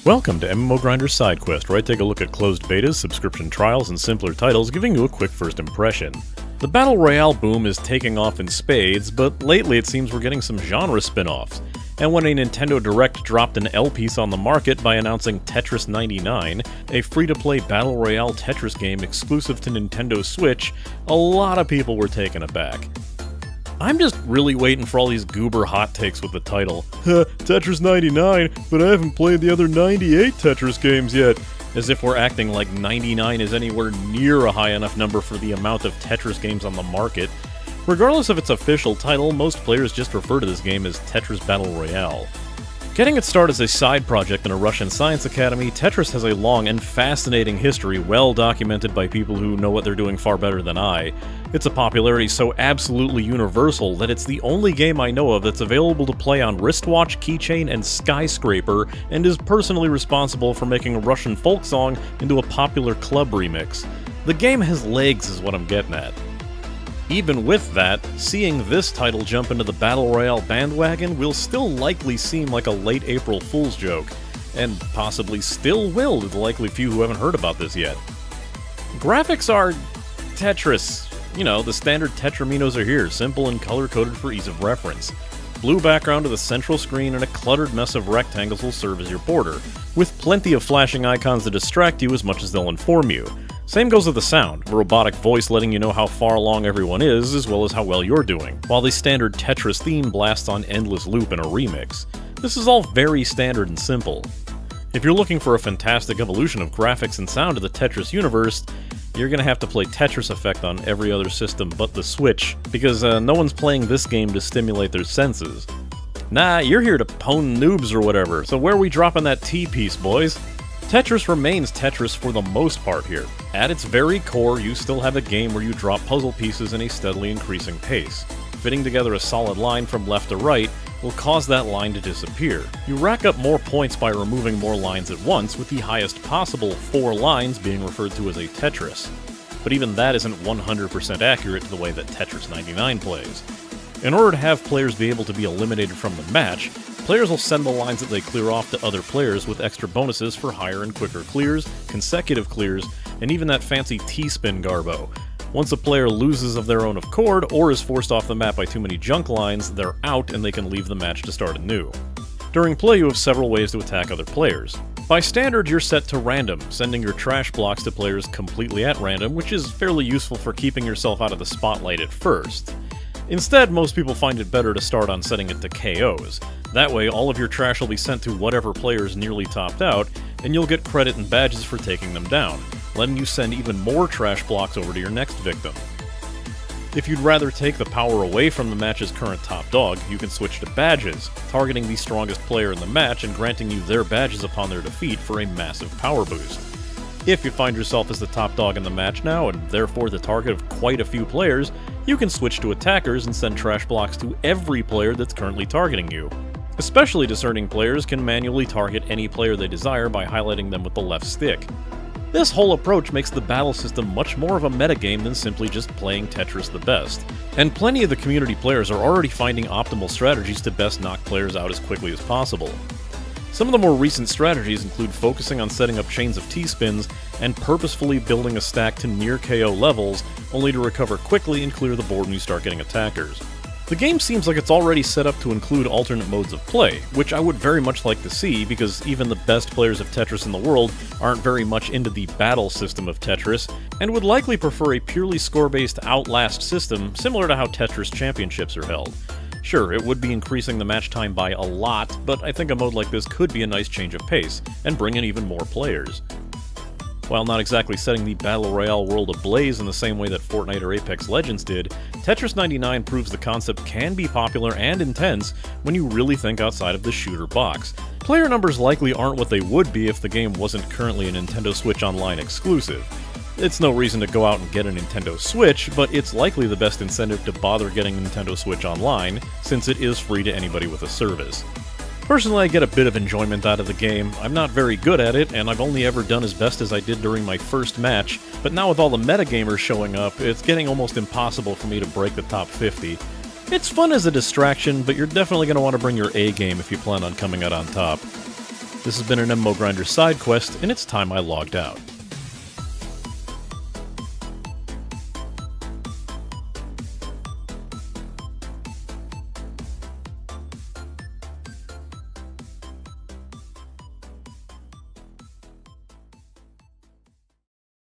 Welcome to MMO Grinder's Sidequest, where I take a look at closed betas, subscription trials, and simpler titles, giving you a quick first impression. The Battle Royale boom is taking off in spades, but lately it seems we're getting some genre spin-offs. And when a Nintendo Direct dropped an L-piece on the market by announcing Tetris 99, a free-to-play Battle Royale Tetris game exclusive to Nintendo Switch, a lot of people were taken aback. I'm just really waiting for all these goober hot takes with the title. Tetris 99, but I haven't played the other 98 Tetris games yet. As if we're acting like 99 is anywhere near a high enough number for the amount of Tetris games on the market. Regardless of its official title, most players just refer to this game as Tetris Battle Royale. Getting its start as a side project in a Russian science academy, Tetris has a long and fascinating history well documented by people who know what they're doing far better than I. It's a popularity so absolutely universal that it's the only game I know of that's available to play on wristwatch, keychain, and skyscraper, and is personally responsible for making a Russian folk song into a popular club remix. The game has legs is what I'm getting at. Even with that, seeing this title jump into the Battle Royale bandwagon will still likely seem like a late April Fool's joke, and possibly still will to the likely few who haven't heard about this yet. Graphics are Tetris. You know, the standard Tetraminos are here, simple and color-coded for ease of reference. Blue background to the central screen and a cluttered mess of rectangles will serve as your border, with plenty of flashing icons to distract you as much as they'll inform you. Same goes with the sound, a robotic voice letting you know how far along everyone is, as well as how well you're doing, while the standard Tetris theme blasts on endless loop in a remix. This is all very standard and simple. If you're looking for a fantastic evolution of graphics and sound to the Tetris universe, you're gonna have to play Tetris Effect on every other system but the Switch, because no one's playing this game to stimulate their senses. Nah, you're here to pwn noobs or whatever, so where are we dropping that T-piece, boys? Tetris remains Tetris for the most part here. At its very core, you still have a game where you drop puzzle pieces in a steadily increasing pace. Fitting together a solid line from left to right will cause that line to disappear. You rack up more points by removing more lines at once, with the highest possible 4 lines being referred to as a Tetris. But even that isn't 100% accurate to the way that Tetris 99 plays. In order to have players be able to be eliminated from the match, players will send the lines that they clear off to other players with extra bonuses for higher and quicker clears, consecutive clears, and even that fancy T-spin garbo. Once a player loses of their own accord, or is forced off the map by too many junk lines, they're out and they can leave the match to start anew. During play, you have several ways to attack other players. By standard, you're set to random, sending your trash blocks to players completely at random, which is fairly useful for keeping yourself out of the spotlight at first. Instead, most people find it better to start on setting it to KOs. That way, all of your trash will be sent to whatever player's nearly topped out, and you'll get credit and badges for taking them down, letting you send even more trash blocks over to your next victim. If you'd rather take the power away from the match's current top dog, you can switch to badges, targeting the strongest player in the match and granting you their badges upon their defeat for a massive power boost. If you find yourself as the top dog in the match now, and therefore the target of quite a few players, you can switch to attackers and send trash blocks to every player that's currently targeting you. Especially discerning players can manually target any player they desire by highlighting them with the left stick. This whole approach makes the battle system much more of a metagame than simply just playing Tetris the best, and plenty of the community players are already finding optimal strategies to best knock players out as quickly as possible. Some of the more recent strategies include focusing on setting up chains of T-spins and purposefully building a stack to near KO levels, only to recover quickly and clear the board when you start getting attackers. The game seems like it's already set up to include alternate modes of play, which I would very much like to see, because even the best players of Tetris in the world aren't very much into the battle system of Tetris, and would likely prefer a purely score-based Outlast system similar to how Tetris championships are held. Sure, it would be increasing the match time by a lot, but I think a mode like this could be a nice change of pace, and bring in even more players. While not exactly setting the Battle Royale world ablaze in the same way that Fortnite or Apex Legends did, Tetris 99 proves the concept can be popular and intense when you really think outside of the shooter box. Player numbers likely aren't what they would be if the game wasn't currently a Nintendo Switch Online exclusive. It's no reason to go out and get a Nintendo Switch, but it's likely the best incentive to bother getting Nintendo Switch Online, since it is free to anybody with a service. Personally, I get a bit of enjoyment out of the game. I'm not very good at it, and I've only ever done as best as I did during my first match, but now with all the metagamers showing up, it's getting almost impossible for me to break the top 50. It's fun as a distraction, but you're definitely going to want to bring your A game if you plan on coming out on top. This has been an MMO Grinder side quest, and it's time I logged out.